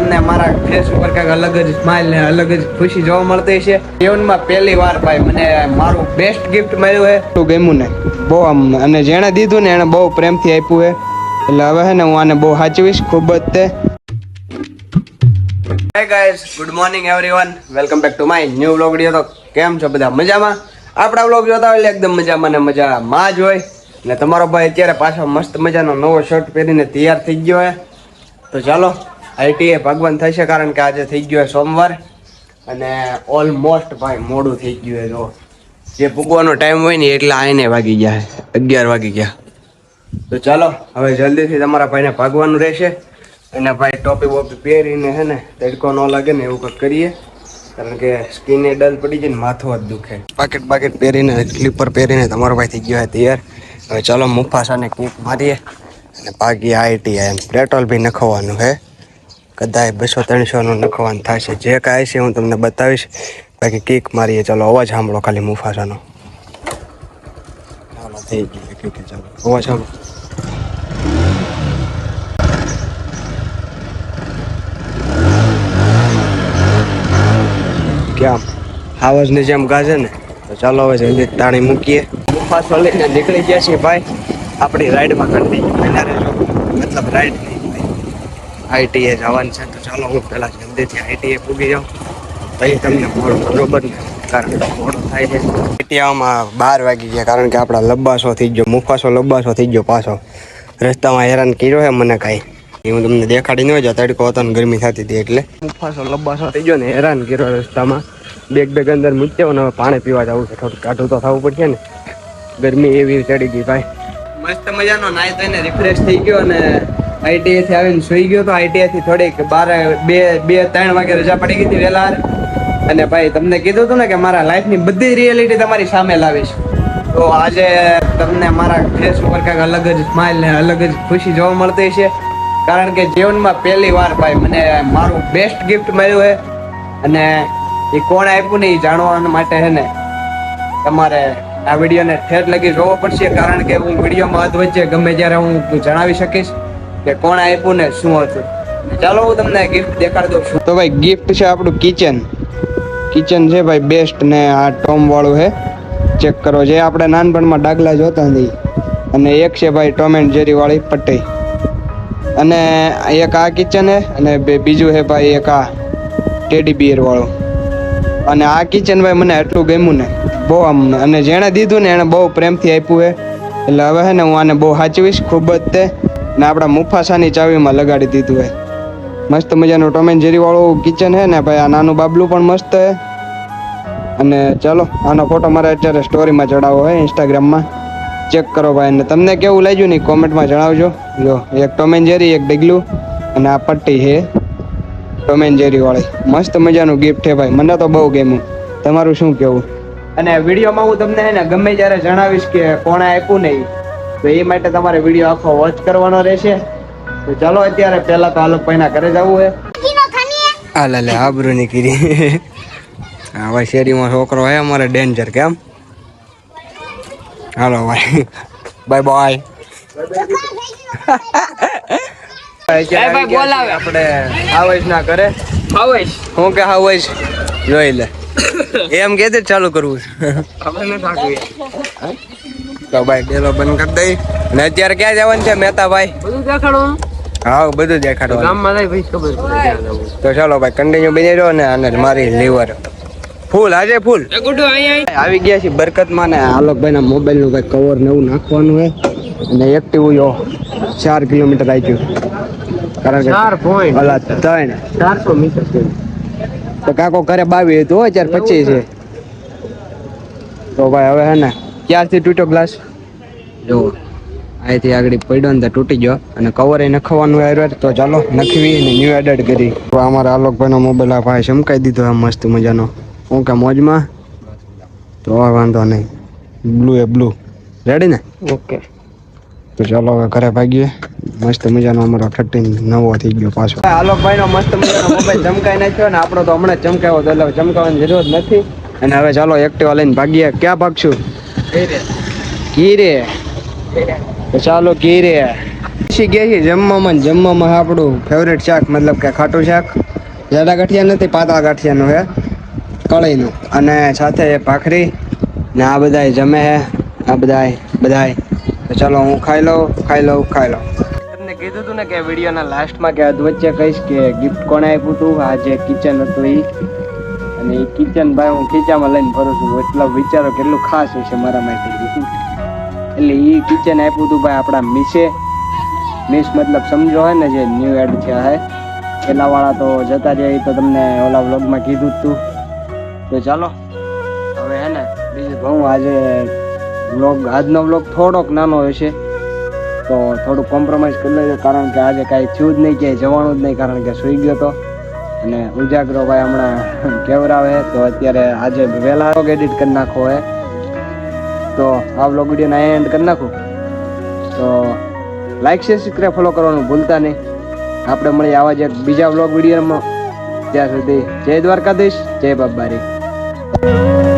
તમને મારા ફેસ ઉપર કંઈક અલગ જ સ્માઇલ ને અલગ જ ખુશી જોવા મળતી છે. જીવનમાં પહેલી વાર ભાઈ મને મારું બેસ્ટ ગિફ્ટ મળ્યું છે. તું ગમ્યું ને બહુ આમ, અને જેણે દીધું ને એને બહુ પ્રેમથી આપ્યું છે. એટલે હવે છે ને હું આને બહુ સાચવીશ ખૂબ જ તે. હે guys, good morning everyone, welcome back to my new vlog video. તો કેમ છો બધા? મજામાં? આપણા વ્લોગ જોતા હોય એકદમ મજામાં ને મજામાં જ હોય. ને તમારો ભાઈ અત્યારે પાછો મસ્ત મજાનો નવો શર્ટ પહેરીને તૈયાર થઈ ગયો છે. તો ચાલો આઈટીએ ભગવાન થશે, કારણ કે આજે થઈ ગયો સોમવાર અને ઓલમોસ્ટ ભાઈ મોડું થઈ ગયું છે. જો જે પૂગવાનો ટાઈમ હોય ને એટલે આઈને વાગી ગયા, 11 વાગી ગયા. તો ચાલો હવે જલ્દીથી તમારા ભાઈને ભાગવાનું રહેશે. અને ભાઈ ટોપી બોપી પહેરીને છે ને તડકો ન લાગે ને એવું કંઈક કરીએ, કારણ કે સ્કીને ડલ પડી જાય ને માથું જ દુખે. પાકેટ પહેરીને સ્લીપર પહેરીને તમારો ભાઈ થઈ ગયો છે તૈયાર. હવે ચાલો મુફાસાને કિક મારીએ અને ભાગીએ આઈટીઆઈ. પેટ્રોલ બી નખવાનું છે, કદાચ 200-300 નું નખવાનું થશે. જે કાંઈ છે હું તમને બતાવીશ. બાકી કિક મારીએ. ચાલો અવાજ સાંભળો ખાલી મુફાસાનો. ચાલો થઈ ગયું કિક. ચાલો અવાજ સાંભળો. કેમ આવાજની જેમ ગાજે ને? તો ચાલો હવે જલ્દી તાણી મૂકીએ. મુફાસો લઈને નીકળી ગયા છીએ ભાઈ આપણી રાઈડમાં. મતલબ રાઈડ નહીં ભાઈ, આઈટીએ જવાનું છે. તો ચાલો હું પહેલાં જલ્દીથી આઈટીએ પૂગી જાઉં, પછી તમને મોડું બરોબર ને, કારણ કે મોડું થાય છે. આઈટીઆમાં 12 વાગી ગયા, કારણ કે આપણા લબ્બાસો થઈ ગયો, મુફાસો લબ્બાસો થઈ ગયો પાછો. રસ્તામાં હેરાન કર્યો છે મને કાંઈ હું તમને દેખાડી ન હોય. તડકો હતો ને ગરમી થતી હતી એટલે મુફાસો લબ્બાસો થઈ ગયો ને, હેરાન કર્યો રસ્તામાં. બેગ અંદર મૂક્યો ને હવે પાણી પીવા જવું છે. થોડું કાઢું તો થવું પડશે ને, ગરમી એવી ચડી ગઈ ભાઈ. મસ્ત મજાનો નાઈ ધોઈને રિફ્રેશ થઈ ગયો અને આઈટીઆઈ થી આવીને સુઈ ગયો. તો આઈટીઆઈ થી થોડીક 2-3 વાગે રજા પડી ગઈ હતી વહેલા. અને ભાઈ તમને કીધું હતું ને કે મારા લાઈફની બધી રિયાલિટી તમારી સામે લાવીશ. તો આજે તમને મારા ફેસ ઉપર કંઈક અલગ જ સ્માઇલ ને અલગ જ ખુશી જોવા મળતી છે, કારણ કે જીવનમાં પહેલી વાર ભાઈ મને મારું બેસ્ટ ગિફ્ટ મળ્યું છે. અને એ કોણ આપ્યું ને એ જાણવા માટે છે ને તમારે આ વિડીયોને ઠેર લગી જોવો પડશે, કારણ કે હું વિડીયોમાં અધવચ્ચે ગમે ત્યારે હું જણાવી શકીશ કે કોણ આપ્યું ને શું હતું. ચાલો હું તમને ગિફ્ટ દેખાડી દઉં છું. તો ભાઈ ગિફ્ટ છે આપણું કિચન છે ભાઈ બેસ્ટ. ને આ ટોમ વાળું છે, ચેક કરો. જે આપણે નાનપણમાં ડાગલા જોતા નથી. અને એક છે ભાઈ ટોમ એન્ડ જેરી વાળી પટ્ટી. અને એક આ કિચન છે અને બીજું છે ભાઈ એક આ ટેડી બિયર વાળું. અને આ કિચન ભાઈ મને એટલું ગમ્યું ને બહુ આમ, અને જેણે દીધું ને એને બહુ પ્રેમથી આપ્યું છે. એટલે હવે છે ને હું આને બહુ સાચવીશ ખૂબ જ તે. ને આપણા મુફાસાની ચાવીમાં લગાડી દીધું છે. મસ્ત મજાનું ટોમ એન્ડ જેરી વાળું કિચન છે ને ભાઈ. આ નાનું બાબલું પણ મસ્ત છે. અને ચાલો આનો ફોટો મારે અત્યારે સ્ટોરીમાં ચડાવવો હોય ઇન્સ્ટાગ્રામમાં, ચેક કરો ભાઈ. અને તમને કેવું લાગ્યું ને કોમેન્ટમાં જણાવજો. જો એક ટોમ એન્ડ જેરી, એક ડગલું અને આ પટ્ટી છે ટોમ એન્ડ જેરી વાળી. મસ્ત મજાનું ગિફ્ટ છે ભાઈ, મને તો બહુ ગમ્યું. તમારું શું કેવું? અને વિડીયોમાં હું તમને છે ને ગમે ત્યારે જણાવીશ કે કોણે આપ્યું નહીં, તો એ માટે તમારે વિડીયો આખો વોચ કરવાનો રહેશે. તો ચાલો અત્યારે પહેલા તો આલોકભાઈના ઘરે જવું છે. હાલે આબરૂ નીકળી. હા ભાઈ, શેરીમાં છોકરો હે અમારે ડેન્જર. કેમ? હાલો ભાઈ, બાય બાય. આપણે આવેશ ના કરે હું કે આવેશ જોઈ લે એમ કે ચાલુ કરવું તો ભાઈ ડેલો બંધ કરી દઈ. ને અત્યારે ક્યાં જવાનું છે મહેતા ભાઈ? બધું દેખાડવાનું. હા બધું દેખાડવાનું. તો ચાલો ભાઈ કન્ટિન્યુ બની રહ્યો ને. અને મારી લીવર ફૂલ આજે ફૂલ આવી ગયા છે બરકતમાં. ને આલોકભાઈ ના મોબાઈલ નું ભાઈ કવર ને એવું નાખવાનું છે. અને એક્ટિવ 4 કિલોમીટર આવી ગયું, કારણ કે 400 મીટર છે. તો કાકો ઘરે 22 હતું, 425 છે. તો ભાઈ હવે હે ને ક્યારથી તૂટ્યો ગ્લાસ જો અહીંથી આગળ પડ્યો ને તૂટી ગયો. અને કવર એ નખવાનું આવ્યું. તો ચાલો નખવી ને ન્યૂ એડેડ કરી. તો અમારા આલોકભાઈનો મોબાઈલ આ ભાઈ ચમકાઈ દીધો એમ મસ્ત મજાનો. હું કે મોજમાં? તો વાંધો નહીં, બ્લુ એ બ્લુ રેડી ને? ઓકે. તો ચાલો હવે ઘરે ભાગીએ. મસ્ત મજાનો અમારો 13 નવો થઈ ગયો પાછો. આલોકભાઈનો મસ્ત મજાનો મોબાઈલ ચમકાઈ નાખ્યો ને આપણો તો હમણાં ચમકાવ્યો તો એટલે ચમકાવવાની જરૂર નથી. અને હવે ચાલો એક્ટિવા લઈને ભાગીએ. ક્યાં ભાગશું? કીરે. તો ચાલો કીરે. પછી ગયા છીએ જમવામાં આપણું ફેવરેટ શાક મતલબ કે ખાટું શાક જાડા ગાંઠિયા નથી પાતળા ગાંઠિયાનું છે કળીનું અને સાથે ભાખરી ને આ બધાય જમે હે આ બધાય તો ચાલો હું ખાઈ લઉં તમને કીધું હતું ને કે વિડીયોના લાસ્ટમાં કે વચ્ચે કહીશ કે ગિફ્ટ કોણે આપ્યું હતું આ જે કિચન હતું એ અને એ કિચન ભાઈ હું ખીચામાં લઈને ફરું છું એટલો વિચારો કેટલું ખાસ હશે મારા માટે એટલે એ કિચન આપ્યું હતું ભાઈ આપણા મિસ મતલબ સમજો હોય ને જે ન્યૂ એડ છે હે પેલા વાળા તો જતા રહ્યા તો તમને ઓલા વ્લોગમાં કીધું જ તું તો ચાલો હવે હે ને બીજું કહું આજનો વ્લોગ થોડોક નાનો હશે તો થોડુંક કોમ્પ્રોમાઇઝ કરી લેજો કારણ કે આજે કાંઈ થયું જ નહીં ક્યાંય જવાનું જ નહીં કારણ કે સૂઈ ગયો હતો અને ઉજાગરો ભાઈ હમણાં કેવરાવે તો અત્યારે આજે વહેલા એડિટ કરી નાખો હે તો આ વ્લોગ વિડીયોના એન્ડ કરી નાખું તો લાઈક શેર સબસ્ક્રાઈબ ફોલો કરવાનું ભૂલતા નહીં આપણે મળીએ આવા જ એક બીજા વ્લોગ વિડીયોમાં ત્યાં સુધી જય દ્વારકાધીશ જય બાબારી